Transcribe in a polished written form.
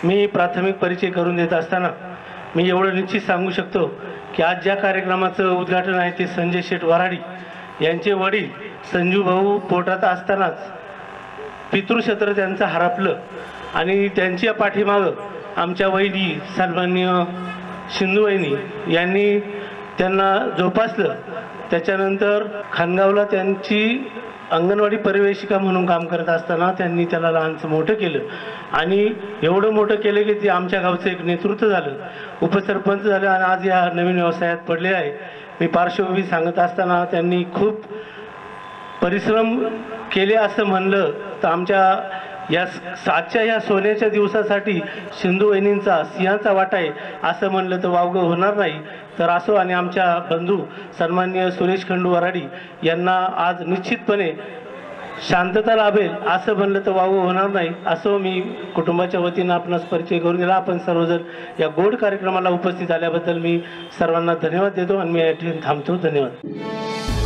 मी प्राथमिक परिचय करून देत असताना मी एवढं निश्चित सांगू शकतो की आज ज्या कार्यक्रमाचं उद्घाटन आहे ते संजय शेठ वराडी यांचे वडील संजू भाऊ पोटात असतानाच पितृक्षेत्र त्यांचं हरपलं आणि त्यांच्या पाठीमागं आमच्या वहिनी सन्माननीय शिंदू वहिनी यांनी त्यांना जोपासलं। त्याच्यानंतर खानगावला त्यांची अंगणवाडी परिवेशिका म्हणून काम करत असताना त्यांनी त्याला लहानसं मोठं केलं आणि एवढं मोठं केलं की ते आमच्या गावचं एक नेतृत्व झालं, उपसरपंच झालं आणि आज या नवीन व्यवसायात पडले आहे। मी पार्श्वभूमी सांगत असताना त्यांनी खूप परिश्रम केले असं म्हणलं तर आमच्या या आजच्या या सोन्याच्या दिवसासाठी सिंधू वहिनींचा सिंहाचा वाटा आहे असं म्हणलं तर वावगं होणार नाही। तर असो आणि आमच्या बंधू सन्माननीय सुरेश खंडू वराडी यांना आज निश्चितपणे शांतता लाभेल असं म्हणलं तर वावगं होणार नाही। असो मी कुटुंबाच्या वतीनं आपणास परिचय करून दिला। आपण सर्वजण या गोड कार्यक्रमाला उपस्थित झाल्याबद्दल मी सर्वांना धन्यवाद देतो आणि मी या ठिकाणी थांबतो। धन्यवाद।